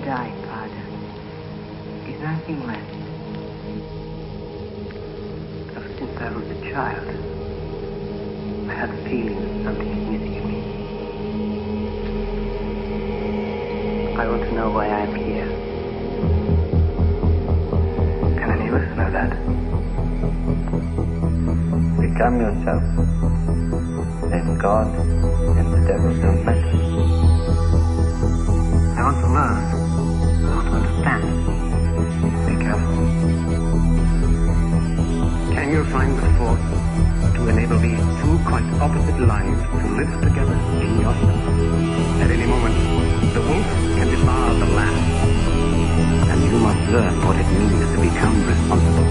die, Father, is nothing less. Ever since I was a child, I had a feeling something is missing in me. I want to know why I am here. Can any of us know that? Become yourself. Then God and the devil don't matter. I want to learn. I want to understand. Be careful. Can you find the force to enable these two quite opposite lives to live together in yourself? At any moment, the wolf can devour the lamb. And you must learn what it means to become responsible.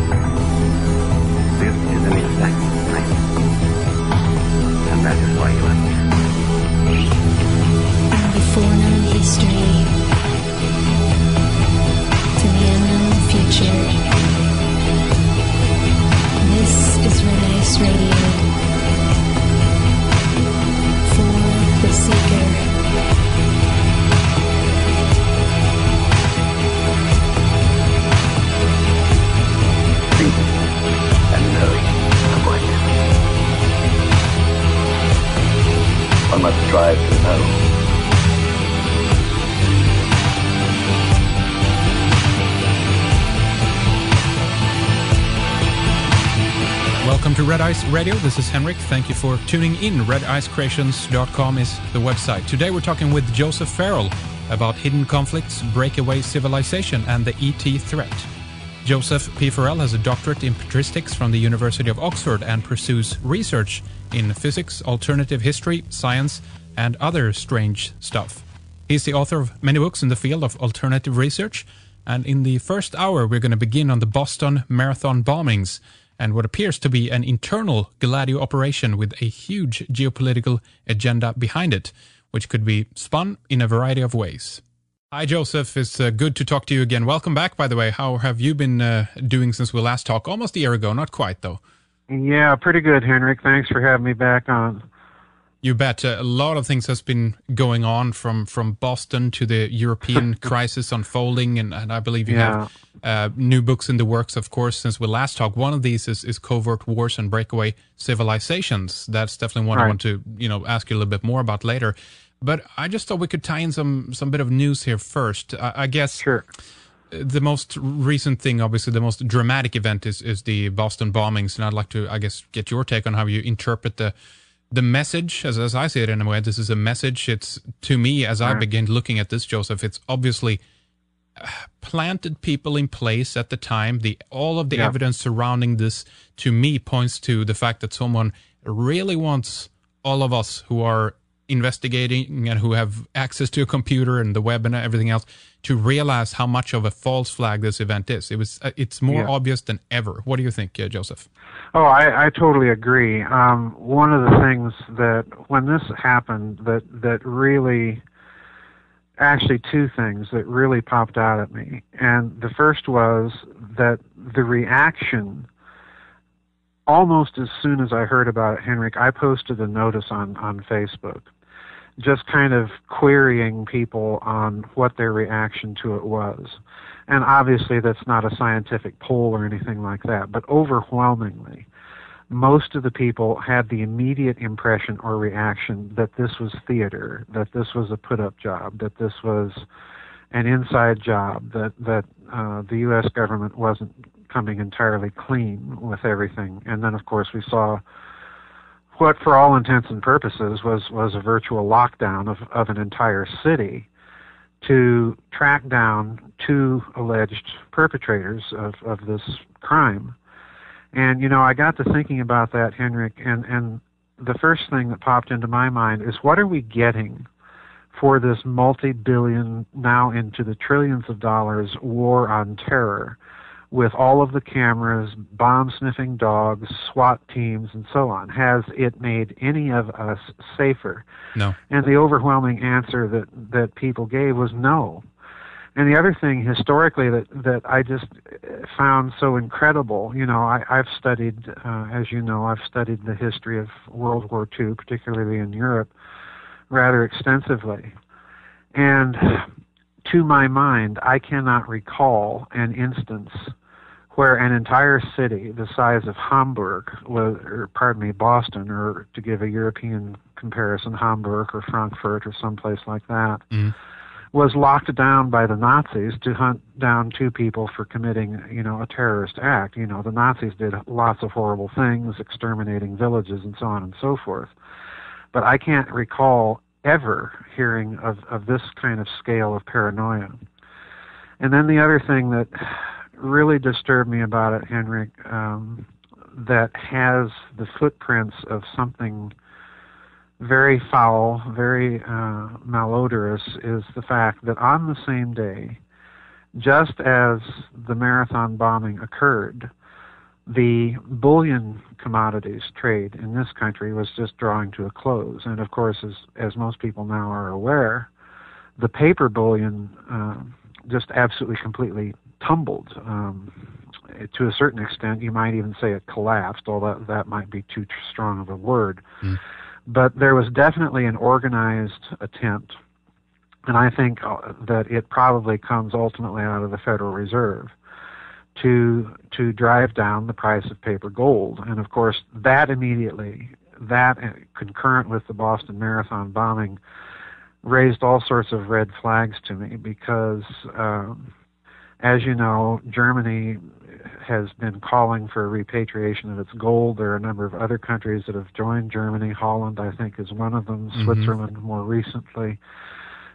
This is an exact science. And that is why you are here. From the foreknown history to the unknown future, this is Red Ice Radio. For the Seeker. Think and know the void. One must strive to know. Welcome to Red Ice Radio. This is Henrik. Thank you for tuning in. RedIceCreations.com is the website. Today we're talking with Joseph Farrell about hidden conflicts, breakaway civilization, and the ET threat. Joseph P. Farrell has a doctorate in Patristics from the University of Oxford and pursues research in physics, alternative history, science, and other strange stuff. He's the author of many books in the field of alternative research, and in the first hour we're going to begin on the Boston Marathon bombings and what appears to be an internal Gladio Operation with a huge geopolitical agenda behind it, which could be spun in a variety of ways. Hi, Joseph. It's good to talk to you again. Welcome back, by the way. How have you been doing since we last talked? Almost a year ago. Not quite, though. Yeah, pretty good, Henrik. Thanks for having me back on. You bet. A lot of things has been going on from Boston to the European crisis unfolding, and I believe you have new books in the works, of course, since we last talked. One of these is Covert Wars and Breakaway Civilizations. That's definitely one I want to ask you a little bit more about later. But I just thought we could tie in some bit of news here first. I guess the most recent thing, obviously the most dramatic event is the Boston bombings, and I'd like to, I guess, get your take on how you interpret the message, as I see it anyway. This is a message. It's, to me, as I begin looking at this, Joseph, it's obviously planted people in place at the time. All of the evidence surrounding this, to me, points to the fact that someone really wants all of us who are investigating and who have access to a computer and the web and everything else to realize how much of a false flag this event is. It's more obvious than ever. What do you think, Joseph? Oh, I totally agree. One of the things that when this happened that really, actually two things that really popped out at me. And the first was that the reaction, almost as soon as I heard about it, Henrik, I posted a notice on Facebook, just kind of querying people on what their reaction to it was. And obviously that's not a scientific poll or anything like that, but overwhelmingly, most of the people had the immediate impression or reaction that this was theater, that this was a put-up job, that this was an inside job, that the U.S. government wasn't coming entirely clean with everything. And then, of course, we saw what, for all intents and purposes, was a virtual lockdown of an entire city to track down two alleged perpetrators of this crime. And, I got to thinking about that, Henrik, and the first thing that popped into my mind is, what are we getting for this multi-billion, now into the trillions of dollars, war on terror, with all of the cameras, bomb-sniffing dogs, SWAT teams, and so on? Has it made any of us safer? No. And the overwhelming answer that people gave was no. And the other thing historically that I just found so incredible, I've studied, as you know, I've studied the history of World War II, particularly in Europe, rather extensively. And to my mind, I cannot recall an instance where an entire city the size of Hamburg, Boston, or to give a European comparison, Hamburg or Frankfurt or someplace like that, was locked down by the Nazis to hunt down two people for committing, a terrorist act. The Nazis did lots of horrible things, exterminating villages and so on and so forth. But I can't recall ever hearing of this kind of scale of paranoia. And then the other thing that really disturbed me about it, Henrik, that has the footprints of something very foul, very malodorous, is the fact that on the same day, just as the marathon bombing occurred, the bullion commodities trade in this country was just drawing to a close. And of course, as most people now are aware, the paper bullion just absolutely completely tumbled. To a certain extent, you might even say it collapsed, although that might be too strong of a word. But there was definitely an organized attempt, and I think that it probably comes ultimately out of the Federal Reserve, to drive down the price of paper gold. And of course, that concurrent with the Boston Marathon bombing, raised all sorts of red flags to me because, as you know, Germany has been calling for repatriation of its gold. There are a number of other countries that have joined Germany. Holland, I think, is one of them. Switzerland more recently.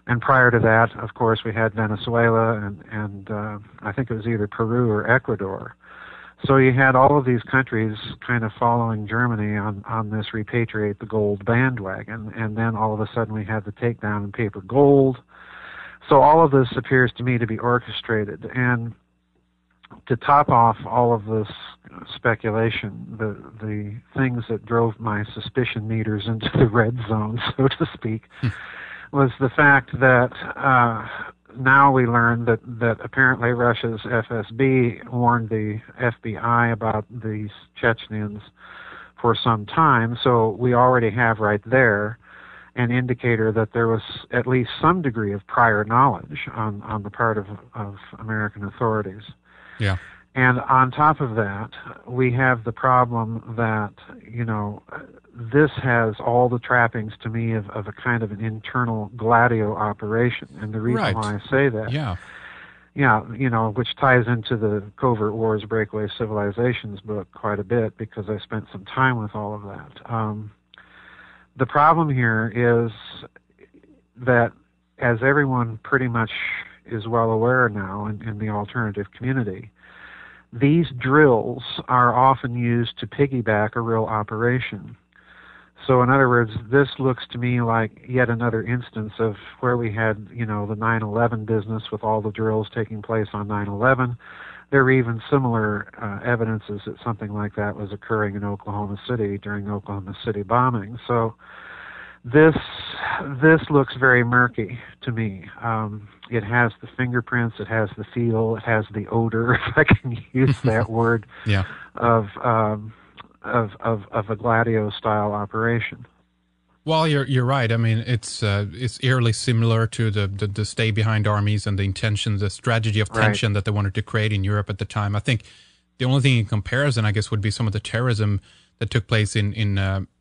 And prior to that, of course, we had Venezuela and I think it was either Peru or Ecuador. So you had all of these countries kind of following Germany on this repatriate the gold bandwagon. And then all of a sudden we had the takedown in paper gold. So all of this appears to me to be orchestrated. And to top off all of this speculation, the things that drove my suspicion meters into the red zone, so to speak, was the fact that now we learn that apparently Russia's FSB warned the FBI about these Chechens for some time. So we already have right there an indicator that there was at least some degree of prior knowledge on the part of American authorities. Yeah. And on top of that, we have the problem that, this has all the trappings to me of a kind of an internal Gladio operation. And the reason why I say that, which ties into the Covert Wars, Breakaway Civilizations book quite a bit because I spent some time with all of that. The problem here is that, as everyone pretty much is well aware now in the alternative community, these drills are often used to piggyback a real operation. So in other words, this looks to me like yet another instance of where we had, the 9/11 business with all the drills taking place on 9/11. There were even similar evidences that something like that was occurring in Oklahoma City during the Oklahoma City bombing. So this looks very murky to me. It has the fingerprints, it has the feel, it has the odor, if I can use that word, of a Gladio style operation. Well, you're right. I mean, it's eerily similar to the stay behind armies and the intention, the strategy of tension that they wanted to create in Europe at the time. I think the only thing in comparison, I guess, would be some of the terrorism that took place in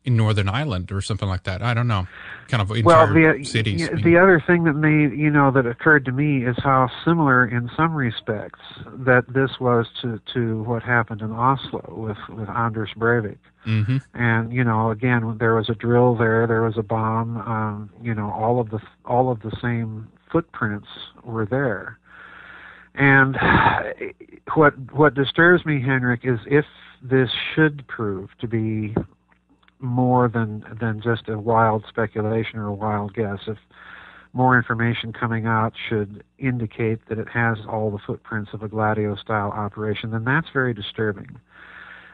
Northern Ireland or something like that. I don't know, kind of entire cities. The other thing that that occurred to me is how similar, in some respects, that this was to what happened in Oslo with Anders Breivik. Mm-hmm. And again, there was a drill there was a bomb. All of the same footprints were there. And what disturbs me, Henrik, is if this should prove to be more than just a wild speculation or a wild guess, if more information coming out should indicate that it has all the footprints of a Gladio-style operation, then that's very disturbing.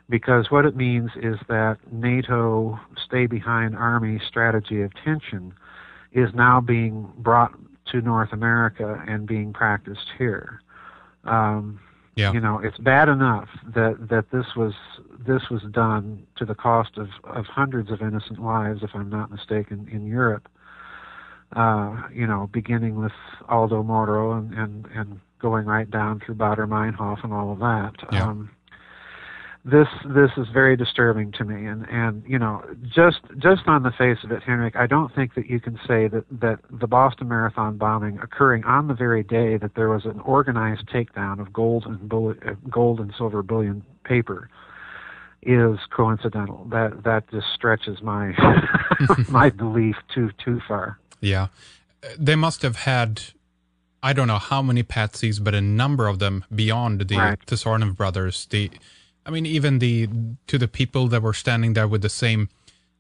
Because what it means is that NATO stay-behind army strategy of tension is now being brought to North America and being practiced here. It's bad enough that this was done to the cost of hundreds of innocent lives, if I'm not mistaken, in Europe. beginning with Aldo Moro and going right down through Baader Meinhof and all of that. Yeah. This is very disturbing to me, and just on the face of it, Henrik, I don't think that you can say that the Boston Marathon bombing occurring on the very day that there was an organized takedown of gold and silver bullion paper is coincidental. That just stretches my my belief too far. Yeah, they must have had, I don't know how many patsies, but a number of them beyond the Tsarnov brothers. Even to the people that were standing there with the same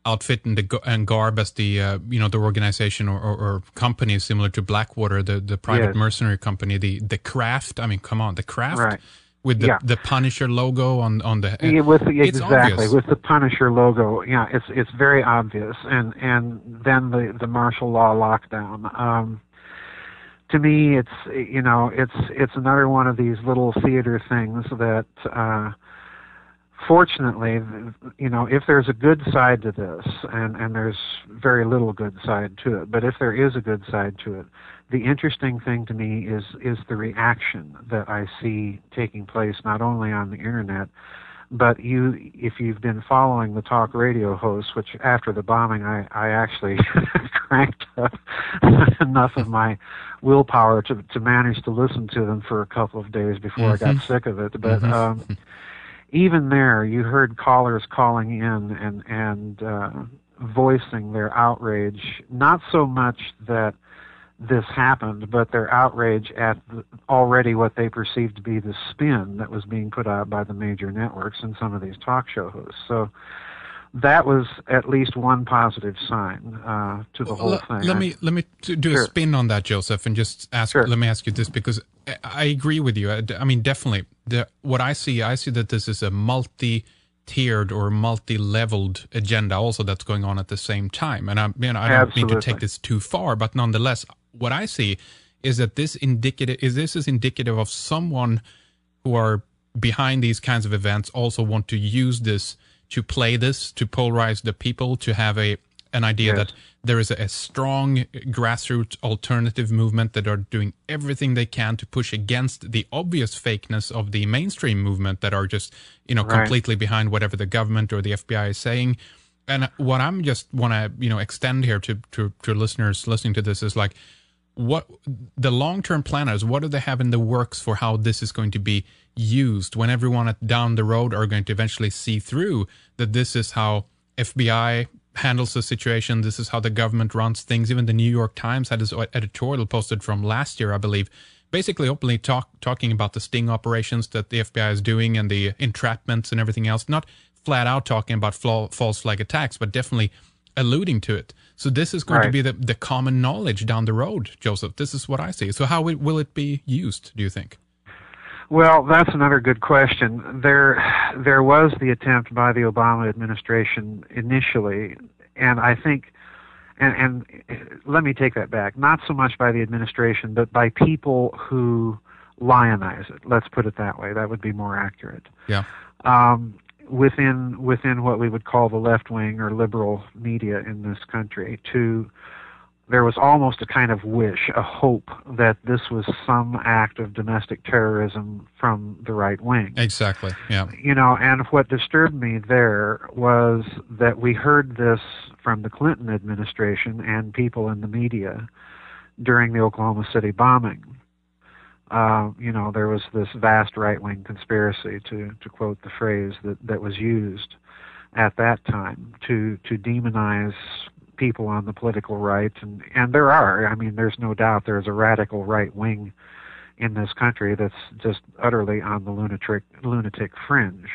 outfit and garb as the the organization or company similar to Blackwater, the private mercenary company, the Kraft. I mean, come on, the Kraft with the Punisher logo on the exactly with the Punisher logo. Yeah, it's very obvious, and then the martial law lockdown. To me, it's another one of these little theater things that. Fortunately, if there's a good side to this, and there's very little good side to it, but if there is a good side to it, the interesting thing to me is the reaction that I see taking place not only on the internet, but if you've been following the talk radio hosts, which after the bombing I actually cranked up enough of my willpower to manage to listen to them for a couple of days before I got sick of it, but. Even there, you heard callers calling in and voicing their outrage, not so much that this happened, but their outrage at already what they perceived to be the spin that was being put out by the major networks and some of these talk show hosts. So that was at least one positive sign to the whole thing. Let me do a spin on that, Joseph, and just ask. Let me ask you this, because I agree with you. I mean, definitely. What I see that this is a multi-tiered or multi-leveled agenda also that's going on at the same time. And I don't mean to take this too far, but nonetheless, what I see is that this is indicative of someone who are behind these kinds of events also want to use this to play this, to polarize the people, to have an idea that there is a strong grassroots alternative movement that are doing everything they can to push against the obvious fakeness of the mainstream movement that are just, completely behind whatever the government or the FBI is saying. And what I'm just want to, extend here to listeners listening to this is like, what the long-term planners, what do they have in the works for how this is going to be used when everyone down the road are going to eventually see through that this is how FBI handles the situation, this is how the government runs things. Even the New York Times had this editorial posted from last year, I believe, basically openly talking about the sting operations that the FBI is doing and the entrapments and everything else, not flat out talking about false flag attacks, but definitely alluding to it. So this is going to be the common knowledge down the road, Joseph. This is what I see. So how will it be used, do you think? Well, that's another good question. There was the attempt by the Obama administration initially, and I think, and let me take that back, not so much by the administration, but by people who lionize it. Let's put it that way. That would be more accurate. Yeah. Within what we would call the left-wing or liberal media in this country, there was almost a kind of wish, a hope that this was some act of domestic terrorism from the right wing. Exactly, yeah. And what disturbed me there was that we heard this from the Clinton administration and people in the media during the Oklahoma City bombing. There was this vast right-wing conspiracy, to quote the phrase that was used at that time, to demonize people on the political right, and there are. I mean, there's no doubt there's a radical right wing in this country that's just utterly on the lunatic fringe.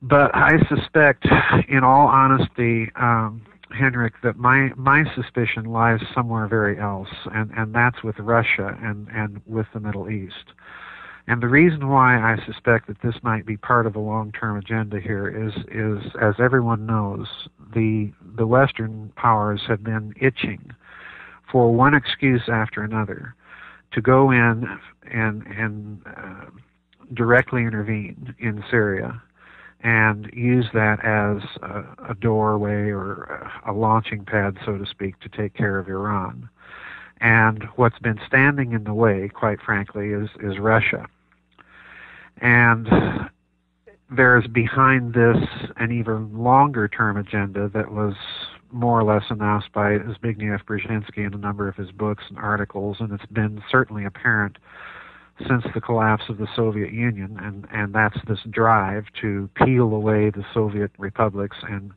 But I suspect, in all honesty, Henrik, that my suspicion lies somewhere very else, and that's with Russia and with the Middle East. And the reason why I suspect that this might be part of a long-term agenda here is as everyone knows, the Western powers have been itching for one excuse after another to go in and directly intervene in Syria and use that as a doorway or a launching pad, so to speak, to take care of Iran. And what's been standing in the way, quite frankly, is Russia. And there's behind this an even longer-term agenda that was more or less announced by Zbigniew Brzezinski in a number of his books and articles, and it's been certainly apparent since the collapse of the Soviet Union, and that's this drive to peel away the Soviet republics and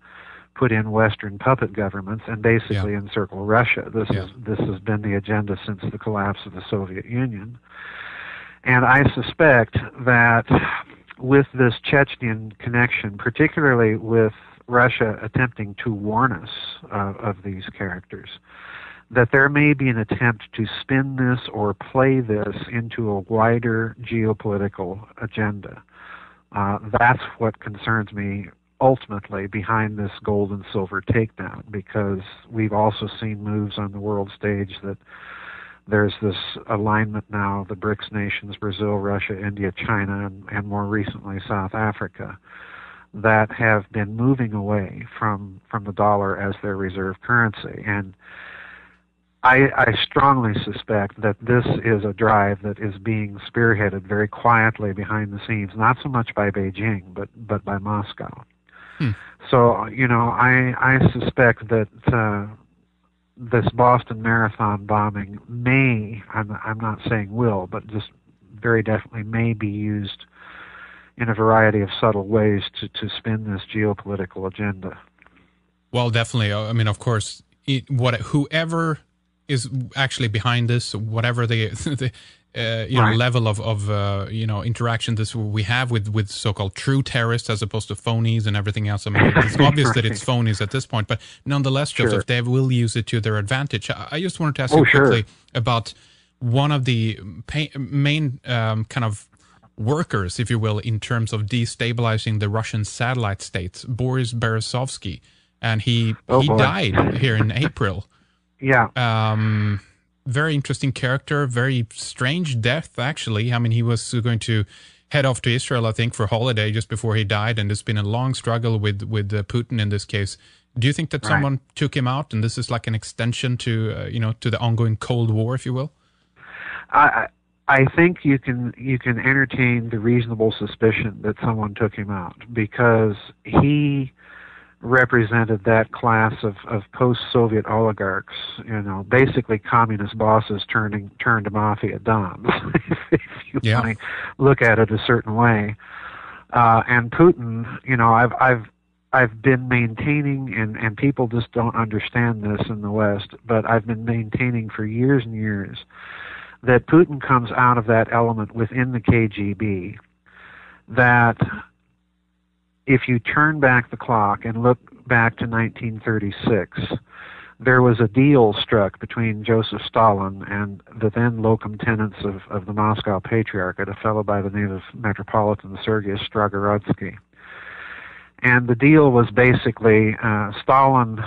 put in Western puppet governments and basically encircle Russia. This has been the agenda since the collapse of the Soviet Union. And I suspect that with this Chechenian connection, particularly with Russia attempting to warn us of these characters, that there may be an attempt to spin this or play this into a wider geopolitical agenda. That's what concerns me ultimately behind this gold and silver takedown, because we've also seen moves on the world stage that there's this alignment now, the BRICS nations, Brazil, Russia, India, China, and more recently South Africa, that have been moving away from the dollar as their reserve currency. And I strongly suspect that this is a drive that is being spearheaded very quietly behind the scenes, not so much by Beijing, but by Moscow. So, you know, I suspect that this Boston Marathon bombing may, I'm not saying will, but just very definitely may be used in a variety of subtle ways to spin this geopolitical agenda. Well, definitely. I mean, of course, whoever is actually behind this, whatever the level of interaction this we have with so-called true terrorists as opposed to phonies and everything else. I mean, it's obvious that it's phonies at this point, but nonetheless, Joseph, they will use it to their advantage. I just wanted to ask you quickly about one of the main kind of workers, if you will, in terms of destabilizing the Russian satellite states, Boris Berezovsky, and he died here in April. Very interesting character, very strange death, actually. I mean, he was going to head off to Israel, I think, for holiday just before he died, and there's been a long struggle with Putin in this case. Do you think that someone took him out, and this is like an extension to to the ongoing Cold War, if you will? I think you can entertain the reasonable suspicion that someone took him out, because he represented that class of post-Soviet oligarchs, basically communist bosses turned mafia dons, if you want to look at it a certain way. And Putin, I've been maintaining, and people just don't understand this in the West, but I've been maintaining for years and years that Putin comes out of that element within the KGB, that if you turn back the clock and look back to 1936, there was a deal struck between Joseph Stalin and the then locum tenens of the Moscow Patriarchate, a fellow by the name of Metropolitan Sergei Strogorodski. And the deal was basically Stalin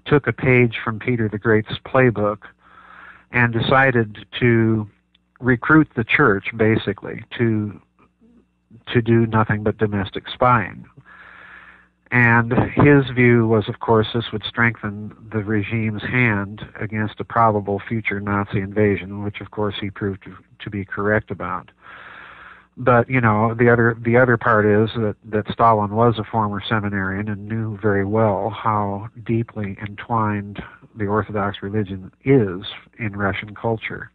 took a page from Peter the Great's playbook and decided to recruit the church, basically, to do nothing but domestic spying. And his view was, of course, this would strengthen the regime's hand against a probable future Nazi invasion, which, of course, he proved to be correct about. But, the other part is that Stalin was a former seminarian and knew very well how deeply entwined the Orthodox religion is in Russian culture.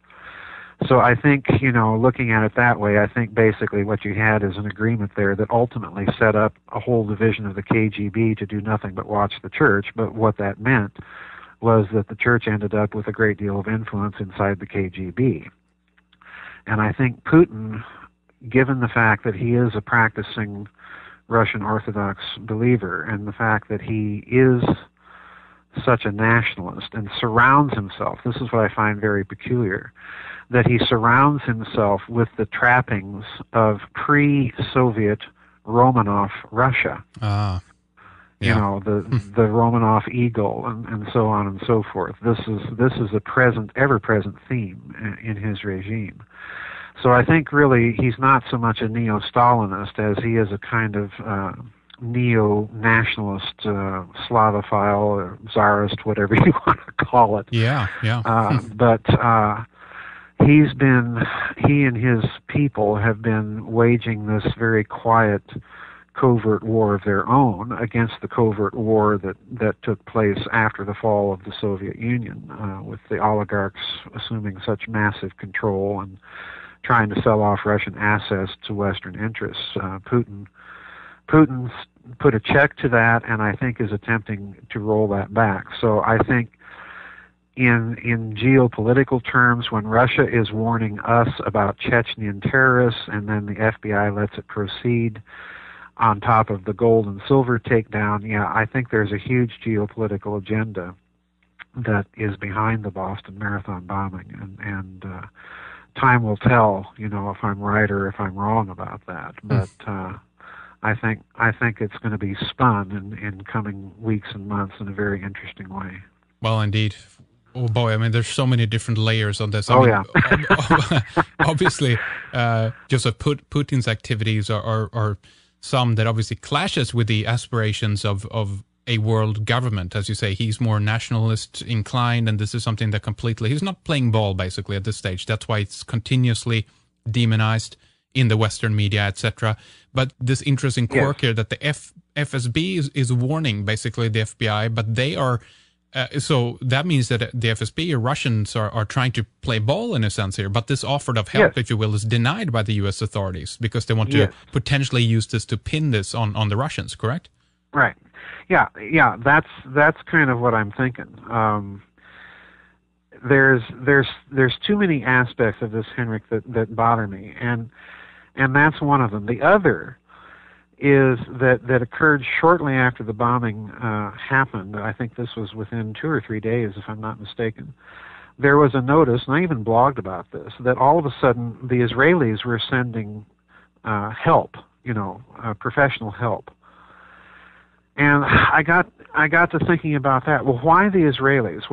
So I think, looking at it that way, I think basically what you had is an agreement there that ultimately set up a whole division of the KGB to do nothing but watch the church. But what that meant was that the church ended up with a great deal of influence inside the KGB. And I think Putin, given the fact that he is a practicing Russian Orthodox believer and the fact that he is such a nationalist and surrounds himself, this is what I find very peculiar, that he surrounds himself with the trappings of pre-Soviet Romanov Russia. The Romanov eagle and so on and so forth. This is a ever-present theme in his regime. So I think really he's not so much a neo-Stalinist as he is a kind of neo-nationalist, Slavophile, or Tsarist, whatever you want to call it. Yeah. But he and his people have been waging this very quiet, covert war of their own against the covert war that took place after the fall of the Soviet Union, with the oligarchs assuming such massive control and trying to sell off Russian assets to Western interests. Putin put a check to that, and I think is attempting to roll that back. So I think in geopolitical terms, when Russia is warning us about Chechnyan terrorists and then the FBI lets it proceed on top of the gold and silver takedown, I think there's a huge geopolitical agenda that is behind the Boston Marathon bombing, and time will tell, if I'm right or if I'm wrong about that. But I think it's going to be spun in coming weeks and months in a very interesting way. Well, indeed. Oh boy, I mean, there's so many different layers on this. Obviously, Joseph, Putin's activities are some that obviously clashes with the aspirations of a world government. As you say, he's more nationalist inclined, and this is something that he's not playing ball basically at this stage. That's why it's continuously demonized in the Western media, etc. But this interesting quirk here that the FSB is warning basically the FBI, but they are so that means that the FSB or Russians are trying to play ball in a sense here, but this offer of help, if you will, is denied by the U.S. authorities because they want to potentially use this to pin this on the Russians, correct? Right. Yeah, that's kind of what I'm thinking. There's too many aspects of this, Henrik, that bother me, and that's one of them. The other is that occurred shortly after the bombing happened. I think this was within 2 or 3 days, if I'm not mistaken. There was a notice, and I even blogged about this, that all of a sudden the Israelis were sending help, professional help. And I got to thinking about that. Well, why the Israelis?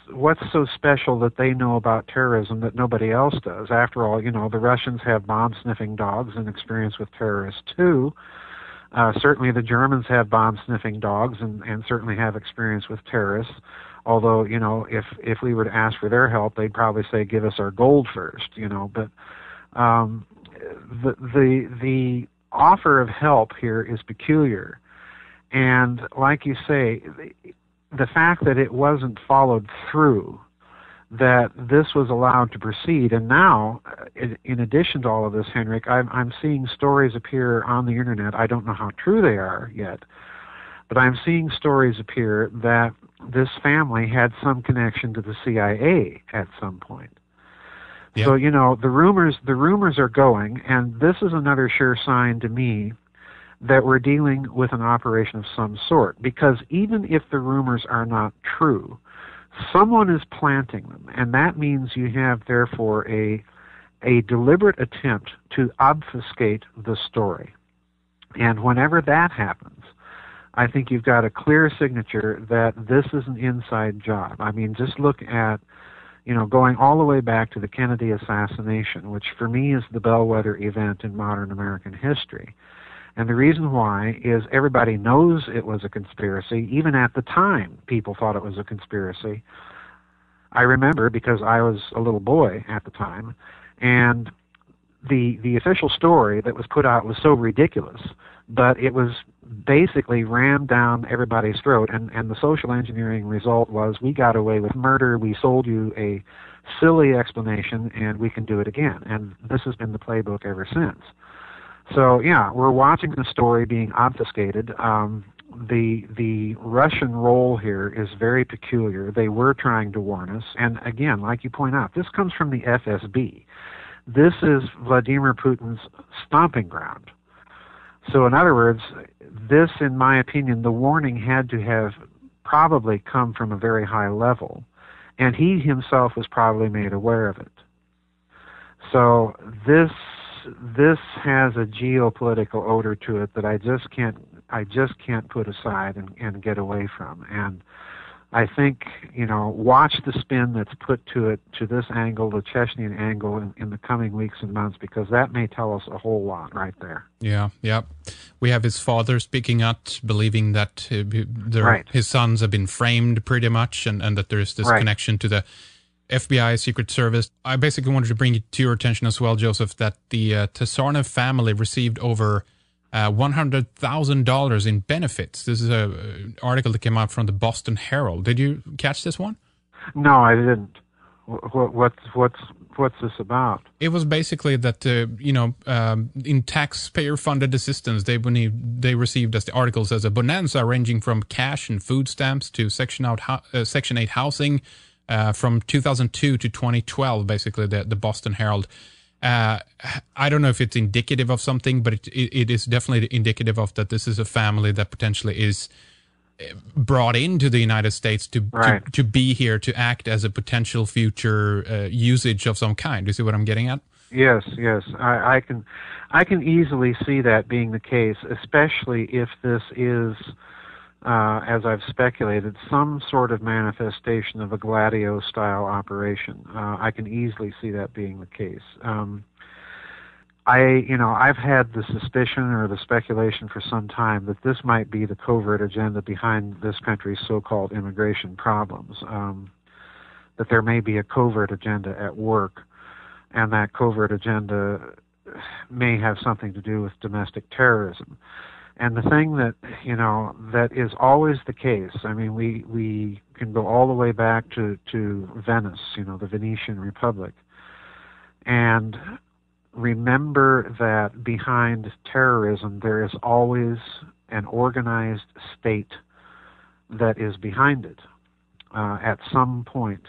What's so special that they know about terrorism that nobody else does? After all, the Russians have bomb-sniffing dogs and experience with terrorists too. Certainly the Germans have bomb-sniffing dogs and certainly have experience with terrorists. Although, if we were to ask for their help, they'd probably say, give us our gold first, But the offer of help here is peculiar. And like you say, the fact that it wasn't followed through, that this was allowed to proceed, and now, in addition to all of this, Henrik, I'm seeing stories appear on the internet. I don't know how true they are yet, but I'm seeing stories appear that this family had some connection to the CIA at some point. Yep. So, the rumors are going, and this is another sure sign to me that we're dealing with an operation of some sort, because even if the rumors are not true, someone is planting them, and that means you have, therefore, a deliberate attempt to obfuscate the story. And whenever that happens, I think you've got a clear signature that this is an inside job. I mean, just look at, going all the way back to the Kennedy assassination, which for me is the bellwether event in modern American history. And the reason why is everybody knows it was a conspiracy. Even at the time, people thought it was a conspiracy. I remember because I was a little boy at the time, and the official story that was put out was so ridiculous, but it was basically rammed down everybody's throat, and the social engineering result was we got away with murder, we sold you a silly explanation, and we can do it again. And this has been the playbook ever since. So, we're watching the story being obfuscated. The Russian role here is very peculiar. They were trying to warn us. And again, like you point out, this comes from the FSB. This is Vladimir Putin's stomping ground. So in other words, this, in my opinion, the warning had to have probably come from a very high level. And he himself was probably made aware of it. So this has a geopolitical odor to it that I just can't put aside and get away from. And I think, watch the spin that's put to it, to this angle, the Chechnyan angle, in the coming weeks and months, because that may tell us a whole lot right there. Yeah. We have his father speaking out, believing that his sons have been framed pretty much, and that there is this connection to the FBI Secret Service. I basically wanted to bring it to your attention as well, Joseph, that the Tsarnaev family received over $100,000 in benefits. This is an article that came out from the Boston Herald. Did you catch this one? No, I didn't. What's this about? It was basically that in taxpayer-funded assistance, they received, as the article says, a bonanza ranging from cash and food stamps to Section 8 housing from 2002 to 2012. Basically, the Boston Herald. I don't know if it's indicative of something, but it is definitely indicative of that this is a family that potentially is brought into the United States to be here, to act as a potential future usage of some kind. Do you see what I'm getting at? Yes. I can easily see that being the case, especially if this is, as I've speculated, some sort of manifestation of a Gladio-style operation. I can easily see that being the case. I've had the suspicion or the speculation for some time that this might be the covert agenda behind this country's so-called immigration problems, that there may be a covert agenda at work, and that covert agenda may have something to do with domestic terrorism. And the thing that, that is always the case, I mean, we can go all the way back to Venice, the Venetian Republic, and remember that behind terrorism there is always an organized state that is behind it at some point.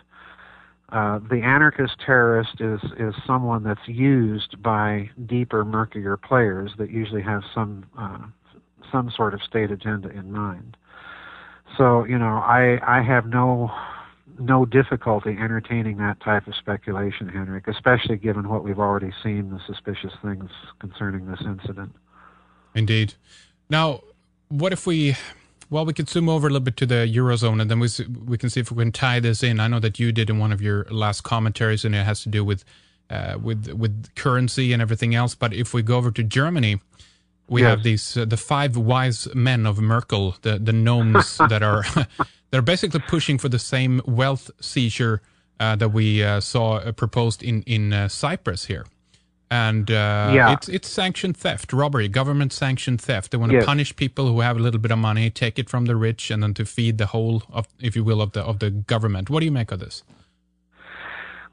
The anarchist terrorist is someone that's used by deeper, murkier players that usually have some sort of state agenda in mind. So, I have no difficulty entertaining that type of speculation, Henrik, especially given what we've already seen, the suspicious things concerning this incident. Indeed. Now, what if we could zoom over a little bit to the Eurozone, and then we can see if we can tie this in. I know that you did in one of your last commentaries, and it has to do with currency and everything else. But if we go over to Germany, we have these the five wise men of Merkel, the gnomes that are they're basically pushing for the same wealth seizure that we saw proposed in Cyprus here. And it's sanctioned theft, robbery, government sanctioned theft. They want to punish people who have a little bit of money, take it from the rich, and then to feed the whole of, if you will, of the government. What do you make of this?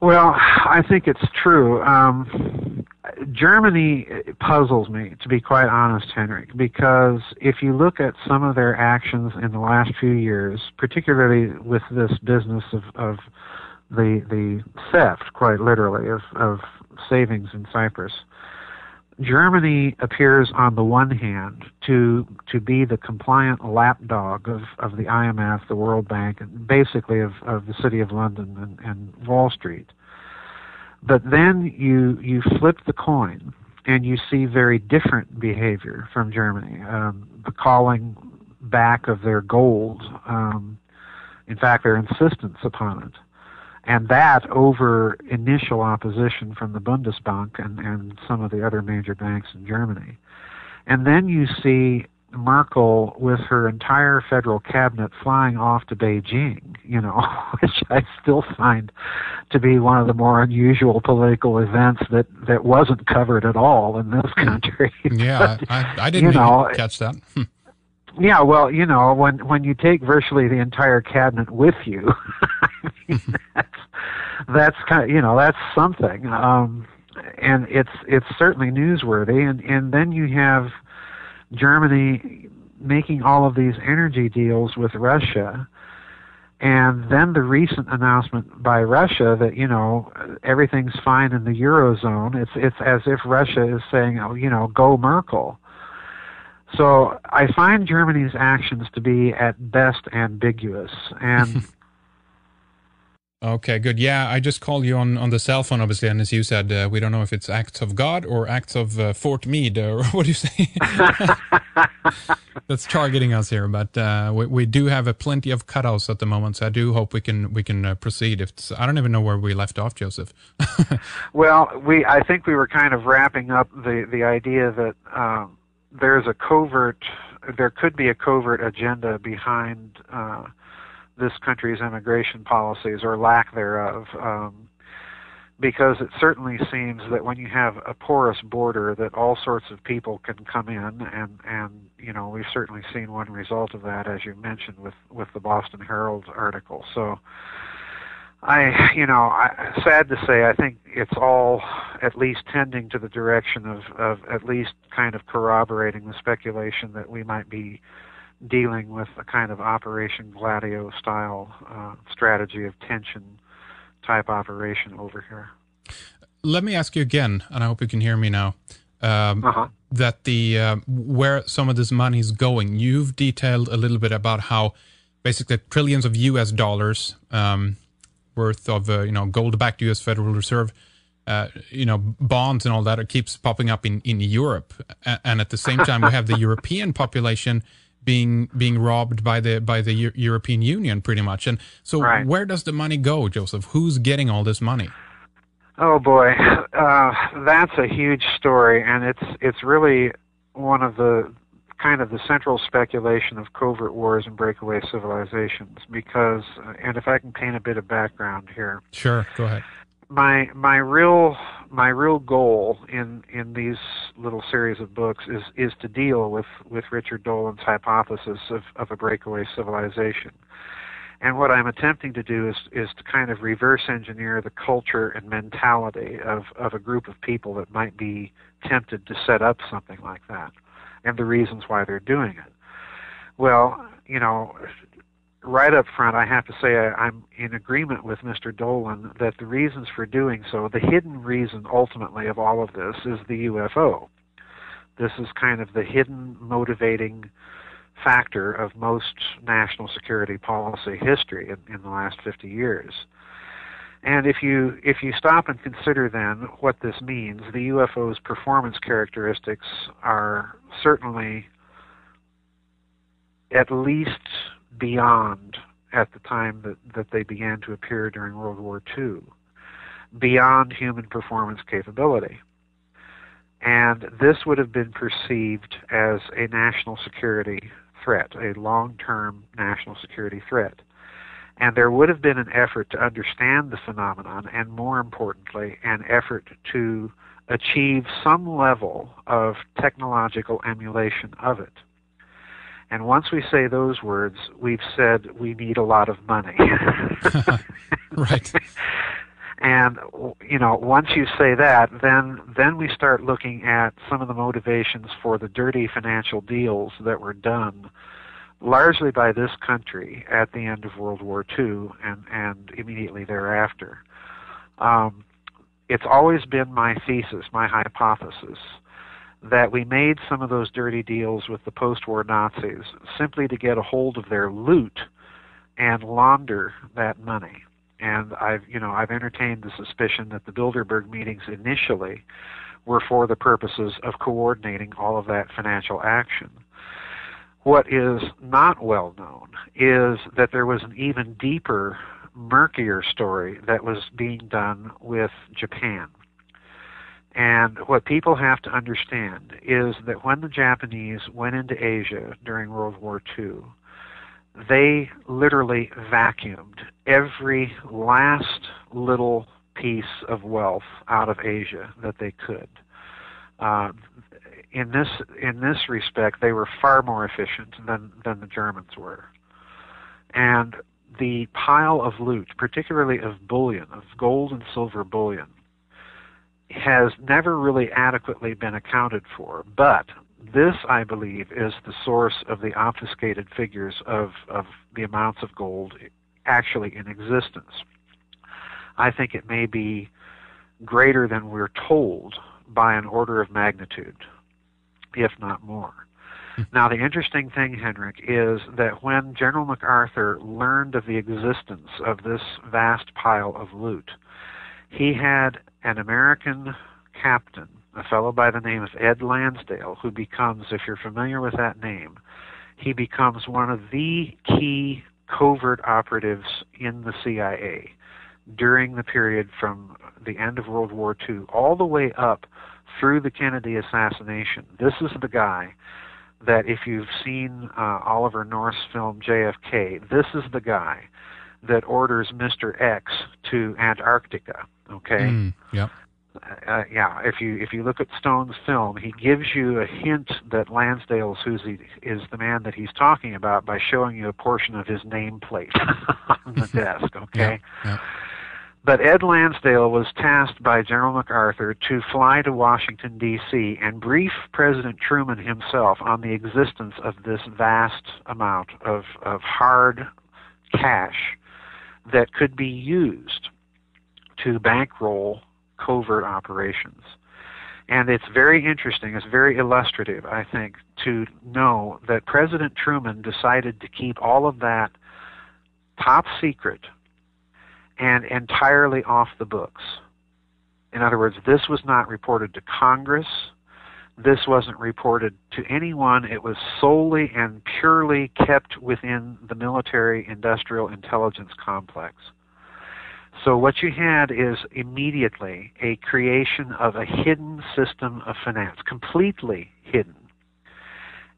Well, I think it's true. Germany puzzles me, to be quite honest, Henrik, because if you look at some of their actions in the last few years, particularly with this business of the theft, quite literally, of savings in Cyprus, Germany appears on the one hand to be the compliant lapdog of the IMF, the World Bank, and basically of the City of London and Wall Street. But then you flip the coin and you see very different behavior from Germany. The calling back of their gold, in fact, their insistence upon it. And that over initial opposition from the Bundesbank and some of the other major banks in Germany. And then you see Merkel with her entire federal cabinet flying off to Beijing, which I still find to be one of the more unusual political events that wasn't covered at all in this country. Yeah, I didn't even catch that. Yeah, well, when you take virtually the entire cabinet with you, that's kind of, that's something, and it's certainly newsworthy. And then you have Germany making all of these energy deals with Russia, and then the recent announcement by Russia that everything's fine in the Eurozone. It's as if Russia is saying, go Merkel. So I find Germany's actions to be at best ambiguous, and Okay, good. Yeah, I just called you on the cell phone, obviously, and as you said, we don't know if it's acts of God or acts of Fort Meade, or what do you say? That's targeting us here, but we do have plenty of cutouts at the moment, so I do hope we can proceed. I don't even know where we left off, Joseph. Well, I think we were kind of wrapping up the idea that there could be a covert agenda behind this country's immigration policies, or lack thereof, because it certainly seems that when you have a porous border, that all sorts of people can come in, and we've certainly seen one result of that, as you mentioned, with the Boston Herald article. So sad to say, I think it's all at least tending to the direction of at least kind of corroborating the speculation that we might be dealing with a kind of Operation Gladio style strategy of tension type operation over here. Let me ask you again, and I hope you can hear me now, that where some of this money is going. You've detailed a little bit about how basically trillions of US dollars worth of gold-backed U.S. Federal Reserve bonds and all that, it keeps popping up in Europe, and at the same time we have the European population being robbed by the European Union, pretty much. And so Where does the money go, Joseph? Who's getting all this money? Oh boy, that's a huge story, and it's really one of the kind of the central speculation of covert wars and breakaway civilizations. Because, and if I can paint a bit of background here, sure, go ahead. My real goal in these little series of books is to deal with Richard Dolan's hypothesis of a breakaway civilization. And what I'm attempting to do is to kind of reverse engineer the culture and mentality of a group of people that might be tempted to set up something like that, and the reasons why they're doing it. Well, right up front, I have to say I'm in agreement with Mr. Dolan that the reasons for doing so, the hidden reason ultimately of all of this, is the UFO. This is kind of the hidden motivating factor of most national security policy history in the last 50 years. And if you stop and consider then what this means, the UFO's performance characteristics are certainly at least beyond, at the time that they began to appear during World War II, beyond human performance capability. And this would have been perceived as a national security threat, a long-term national security threat. And there would have been an effort to understand the phenomenon, and more importantly, an effort to achieve some level of technological emulation of it. And once we say those words, we've said we need a lot of money. Right. And, once you say that, then we start looking at some of the motivations for the dirty financial deals that were done largely by this country at the end of World War II and immediately thereafter. It's always been my thesis, my hypothesis, that we made some of those dirty deals with the post-war Nazis simply to get a hold of their loot and launder that money. And I've entertained the suspicion that the Bilderberg meetings initially were for the purposes of coordinating all of that financial action. What is not well known is that there was an even deeper, murkier story that was being done with Japan. And what people have to understand is that when the Japanese went into Asia during World War II, they literally vacuumed every last little piece of wealth out of Asia that they could. In this respect, they were far more efficient than the Germans were. And the pile of loot, particularly of bullion, of gold and silver bullion, has never really adequately been accounted for. But this, I believe, is the source of the obfuscated figures of the amounts of gold actually in existence. I think it may be greater than we're told by an order of magnitude, if not more. Now, the interesting thing, Henrik, is that when General MacArthur learned of the existence of this vast pile of loot, he had an American captain, a fellow by the name of Ed Lansdale, who becomes, if you're familiar with that name, he becomes one of the key covert operatives in the CIA during the period from the end of World War II all the way up through the Kennedy assassination. This is the guy that, if you've seen Oliver North's film JFK, this is the guy that orders Mr. X to Antarctica. Okay. Yep. Yeah. If you look at Stone's film, he gives you a hint that Lansdale's is the man that he's talking about by showing you a portion of his nameplate on the desk. Okay. Yep. But Ed Lansdale was tasked by General MacArthur to fly to Washington, D.C. and brief President Truman himself on the existence of this vast amount of hard cash that could be used to bankroll covert operations. And it's very interesting, it's very illustrative, I think, to know that President Truman decided to keep all of that top secret and entirely off the books. In other words, this was not reported to Congress. This wasn't reported to anyone. It was solely and purely kept within the military-industrial intelligence complex. So what you had is immediately a creation of a hidden system of finance, completely hidden.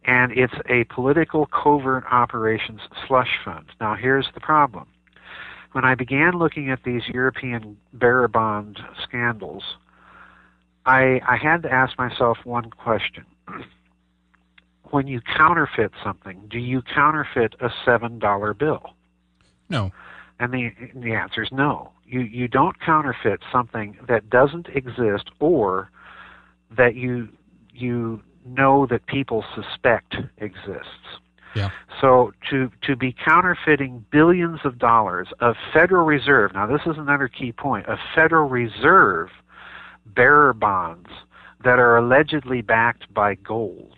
And it's a political covert operations slush fund. Now here's the problem. When I began looking at these European bearer bond scandals, I had to ask myself one question. When you counterfeit something, do you counterfeit a $7 bill? No. And the answer is no. You don't counterfeit something that doesn't exist or that you know that people suspect exists. Yeah. So to be counterfeiting billions of dollars of Federal Reserve, now this is another key point, of Federal Reserve bearer bonds that are allegedly backed by gold.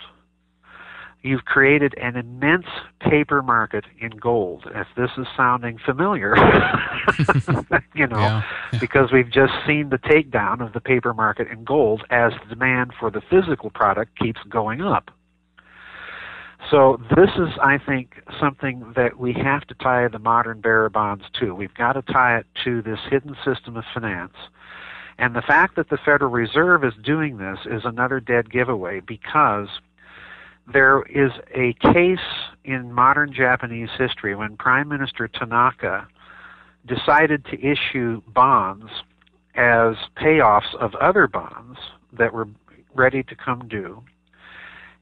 You've created an immense paper market in gold, if this is sounding familiar, because we've just seen the takedown of the paper market in gold as the demand for the physical product keeps going up. So this is, I think, something that we have to tie the modern bearer bonds to. We've got to tie it to this hidden system of finance. And the fact that the Federal Reserve is doing this is another dead giveaway, because there is a case in modern Japanese history when Prime Minister Tanaka decided to issue bonds as payoffs of other bonds that were ready to come due.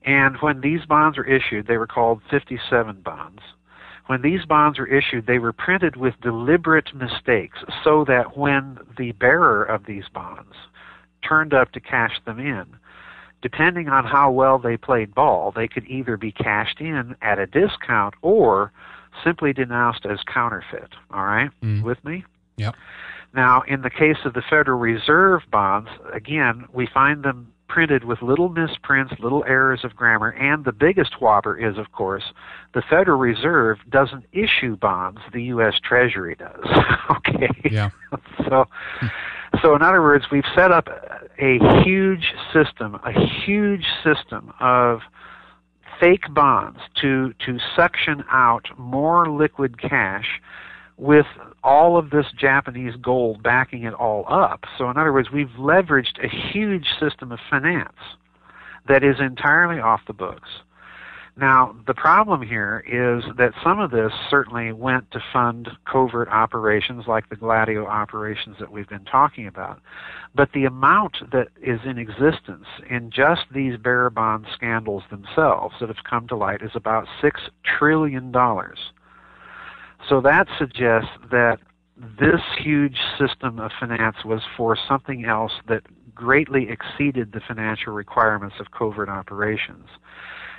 And when these bonds were issued, they were called 57 bonds. When these bonds were issued, they were printed with deliberate mistakes so that when the bearer of these bonds turned up to cash them in, depending on how well they played ball, they could either be cashed in at a discount or simply denounced as counterfeit. All right? With me? Yep. Now, in the case of the Federal Reserve bonds, again, we find them printed with little misprints, little errors of grammar, and the biggest whopper is, of course, the Federal Reserve doesn't issue bonds, the U.S. Treasury does. Okay? Yeah. So in other words, we've set up a huge system of fake bonds to suction out more liquid cash with all of this Japanese gold backing it all up. So in other words, we've leveraged a huge system of finance that is entirely off the books. Now, the problem here is that some of this certainly went to fund covert operations like the Gladio operations that we've been talking about. But the amount that is in existence in just these bearer bond scandals themselves that have come to light is about $6 trillion. So that suggests that this huge system of finance was for something else that greatly exceeded the financial requirements of covert operations.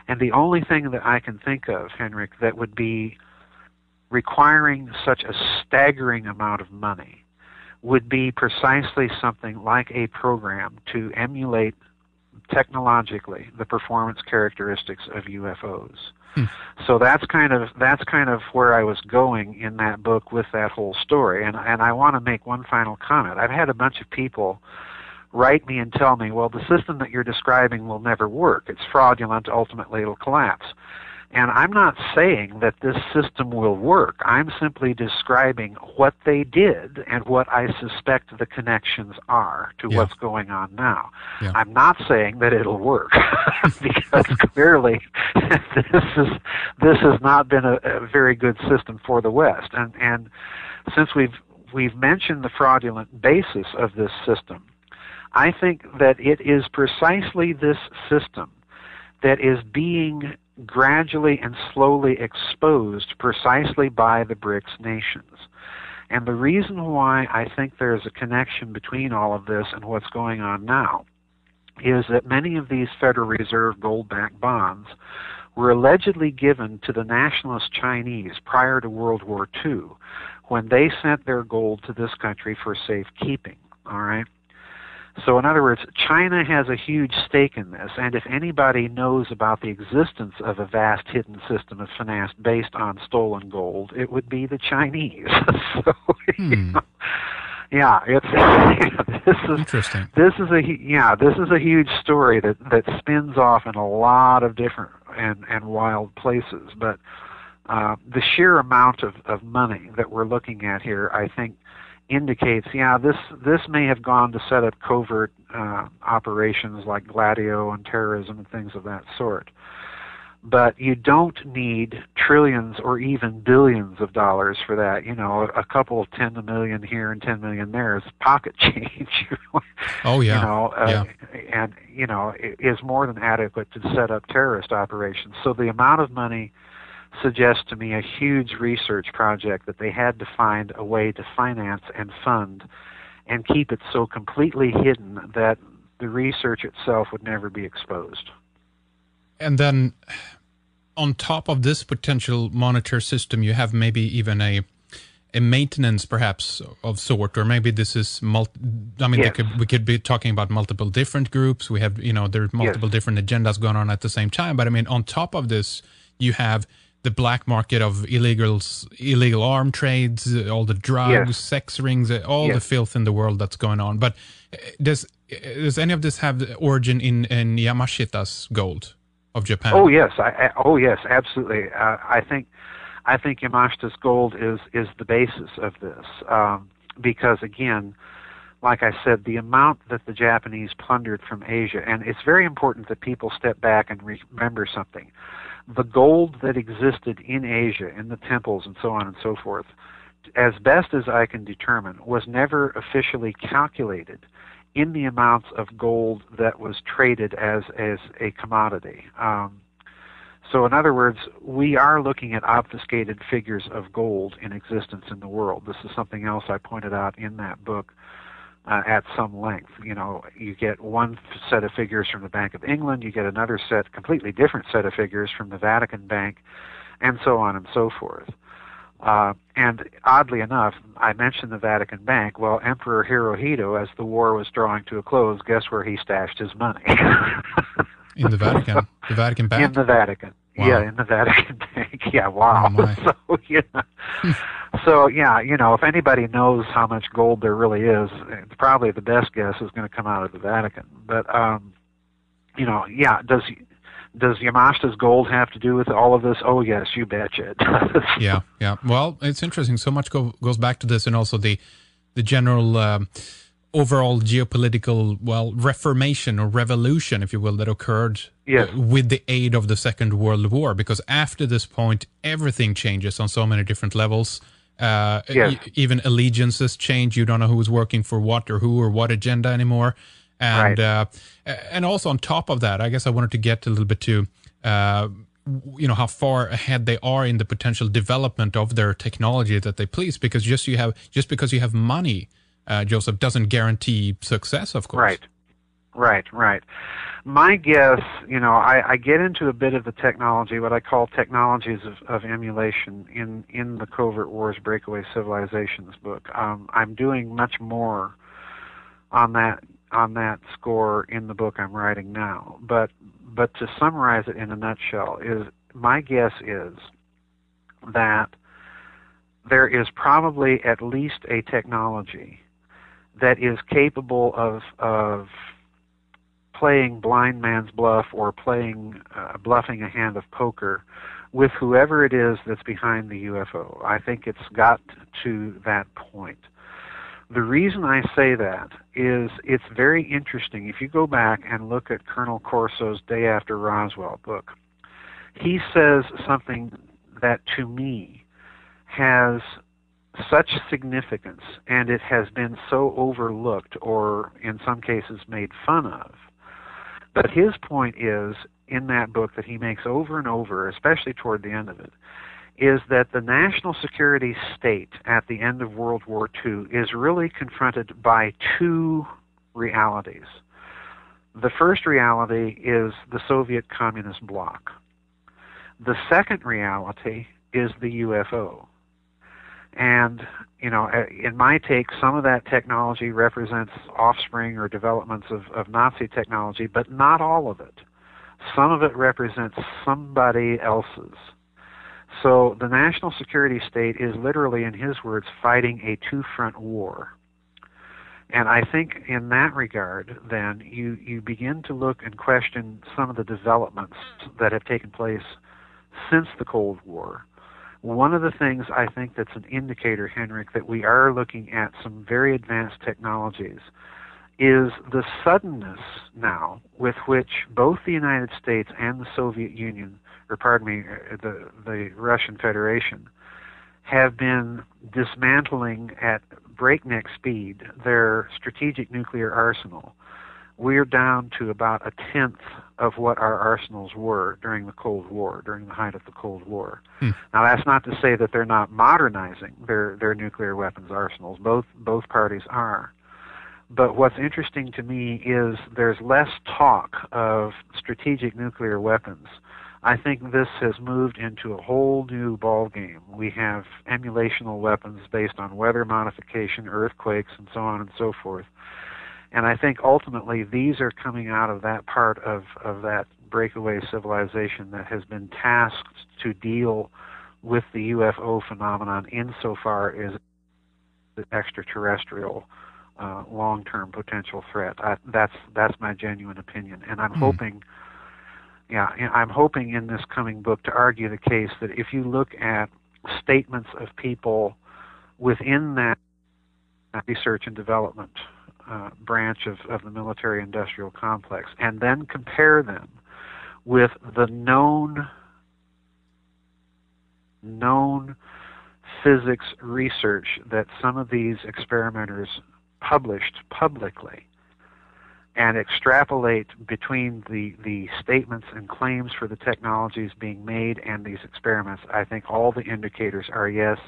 And the only thing that I can think of, Henrik, that would be requiring such a staggering amount of money would be precisely something like a program to emulate technologically the performance characteristics of UFOs. So that's kind of where I was going in that book with that whole story. And I want to make one final comment. I've had a bunch of people write me and tell me, well, the system that you're describing will never work. It's fraudulent. Ultimately, it'll collapse. And I'm not saying that this system will work. I'm simply describing what they did and what I suspect the connections are to what's going on now. Yeah. I'm not saying that it'll work because clearly this has not been a very good system for the West. And since we've mentioned the fraudulent basis of this system, I think that it is precisely this system that is being gradually and slowly exposed precisely by the BRICS nations. And the reason why I think there's a connection between all of this and what's going on now is that many of these Federal Reserve gold-backed bonds were allegedly given to the nationalist Chinese prior to World War II when they sent their gold to this country for safekeeping, all right? So in other words, China has a huge stake in this, and if anybody knows about the existence of a vast hidden system of finance based on stolen gold, it would be the Chinese. So, this is interesting. This is a huge story that spins off in a lot of different and wild places. But the sheer amount of money that we're looking at here, I think, indicates, this may have gone to set up covert operations like Gladio and terrorism and things of that sort. But you don't need trillions or even billions of dollars for that. You know, a couple of 10 million here and 10 million there is pocket change. Oh, yeah. And, is more than adequate to set up terrorist operations. So the amount of money suggests to me a huge research project that they had to find a way to finance and fund and keep it so completely hidden that the research itself would never be exposed. And then on top of this potential monitor system, you have maybe even a maintenance perhaps of sort, or maybe this is we could be talking about multiple different groups. We have, there's multiple different agendas going on at the same time. But I mean, on top of this, you have the black market of illegal arm trades, all the drugs, sex rings, all the filth in the world that's going on. But does any of this have the origin in Yamashita's gold of Japan? Oh yes, absolutely. I think Yamashita's gold is the basis of this because again, like I said, the amount that the Japanese plundered from Asia, and it's very important that people step back and remember something. The gold that existed in Asia, in the temples and so on and so forth, as best as I can determine, was never officially calculated in the amounts of gold that was traded as a commodity. So in other words, we are looking at obfuscated figures of gold in existence in the world. This is something else I pointed out in that book at some length. You get one set of figures from the Bank of England, you get another completely different set of figures from the Vatican Bank, and so on and so forth. And oddly enough, I mentioned the Vatican Bank. Well, Emperor Hirohito, as the war was drawing to a close, guess where he stashed his money? In the Vatican? The Vatican Bank? In the Vatican. Wow. Yeah, in the Vatican Bank. Yeah, wow. Oh, So, if anybody knows how much gold there really is, it's probably the best guess is going to come out of the Vatican. But, does Yamashita's gold have to do with all of this? Oh, yes, you betcha it does. Yeah. Well, it's interesting. So much goes back to this, and also the general overall geopolitical, reformation or revolution, if you will, that occurred with the aid of the Second World War. Because after this point, everything changes on so many different levels. Even allegiances change. You don't know who's working for what or who or what agenda anymore. And and also on top of that, I guess I wanted to get a little bit to how far ahead they are in the potential development of their technology that they please. Because just because you have money, Joseph, doesn't guarantee success, of course. Right. My guess, I get into a bit of the technology, what I call technologies of emulation in the Covert Wars Breakaway Civilizations book. I'm doing much more on that on that score in the book I'm writing now. But to summarize it in a nutshell, is my guess is that there is probably at least a technology that is capable of playing blind man's bluff or bluffing a hand of poker with whoever it is that's behind the UFO. I think it's got to that point. The reason I say that is it's very interesting. If you go back and look at Colonel Corso's Day After Roswell book, he says something that to me has such significance, and it has been so overlooked or in some cases made fun of. But his point is, in that book that he makes over and over, especially toward the end of it, is that the national security state at the end of World War II is really confronted by two realities. The first reality is the Soviet Communist bloc. The second reality is the UFO. And, you know, in my take, some of that technology represents offspring or developments of Nazi technology, but not all of it. Some of it represents somebody else's. So the national security state is literally, in his words, fighting a two-front war. And I think in that regard, then, you begin to look and question some of the developments that have taken place since the Cold War. One of the things I think that's an indicator, Henrik, that we are looking at some very advanced technologies is the suddenness now with which both the United States and the Soviet Union, or pardon me, the Russian Federation, have been dismantling at breakneck speed their strategic nuclear arsenal. We're down to about a tenth of what our arsenals were during the Cold War, during the height of the Cold War. Now, that's not to say that they're not modernizing their nuclear weapons arsenals. Both parties are. But what's interesting to me is there's less talk of strategic nuclear weapons. I think this has moved into a whole new ballgame. We have emulational weapons based on weather modification, earthquakes, and so on and so forth. And I think ultimately these are coming out of that part of that breakaway civilization that has been tasked to deal with the UFO phenomenon insofar as the extraterrestrial long-term potential threat. That's my genuine opinion. And I'm hoping, I'm hoping in this coming book to argue the case that if you look at statements of people within that research and development branch of the military-industrial complex, and then compare them with the known physics research that some of these experimenters published publicly, and extrapolate between the statements and claims for the technologies being made and these experiments, I think all the indicators are yes,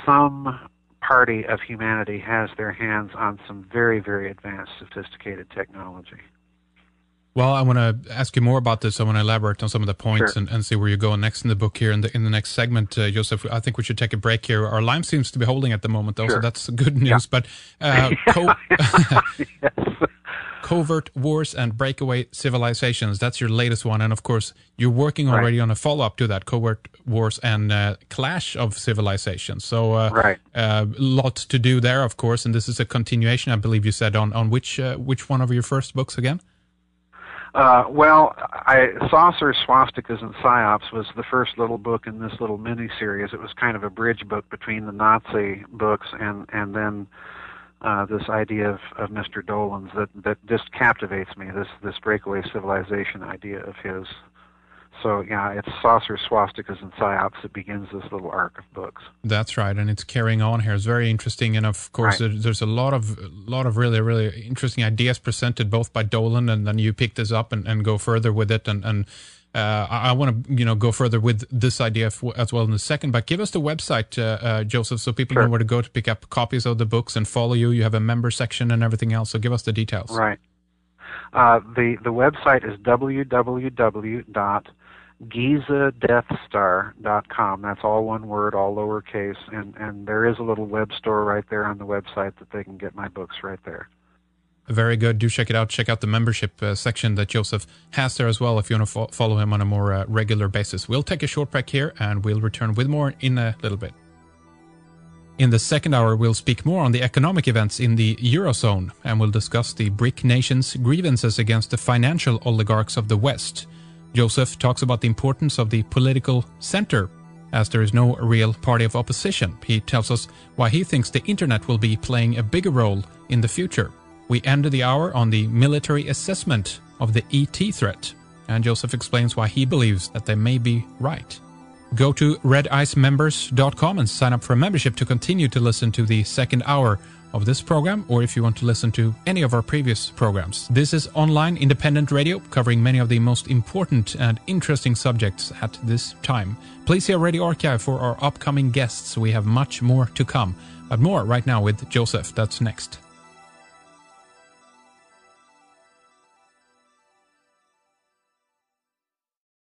some party of humanity has their hands on some very, very advanced, sophisticated technology. Well, I want to ask you more about this. I want to elaborate on some of the points and see where you're going next in the book here in the next segment. Joseph, I think we should take a break here. Our line seems to be holding at the moment, though, so that's good news. But Covert Wars and Breakaway Civilizations, that's your latest one. And, of course, you're working already on a follow-up to that, Covert Wars and Clash of Civilizations. So a lot to do there, of course, and this is a continuation, I believe you said, on which one of your first books again? Saucers, Swastikas, and Psyops was the first little book in this little mini-series. It was kind of a bridge book between the Nazi books and then this idea of Mr. Dolan's that just captivates me, this breakaway civilization idea of his. So, it's Saucers, Swastikas, and Psyops that begins this little arc of books. That's right, and it's carrying on here. It's very interesting, and of course, there's a lot of really, really interesting ideas presented both by Dolan, and then you pick this up and go further with it. And I want to, go further with this idea as well in a second. But give us the website, Joseph, so people know where to go to pick up copies of the books and follow you. You have a member section and everything else. So give us the details. Right. The website is www.gizadeathstar.com. That's all one word, all lowercase, and there is a little web store right there on the website that they can get my books right there. Very good. Do check it out. Check out the membership section that Joseph has there as well if you want to follow him on a more regular basis. We'll take a short break here and we'll return with more in a little bit. In the second hour, we'll speak more on the economic events in the Eurozone and we'll discuss the BRIC nations' grievances against the financial oligarchs of the West. Joseph talks about the importance of the political center, as there is no real party of opposition. He tells us why he thinks the internet will be playing a bigger role in the future. We ended the hour on the military assessment of the ET threat, and Joseph explains why he believes that they may be right. Go to redicemembers.com and sign up for a membership to continue to listen to the second hour of this program, or if you want to listen to any of our previous programs. This is online independent radio covering many of the most important and interesting subjects at this time. Please see our radio archive for our upcoming guests. We have much more to come, but more right now with Joseph. That's next.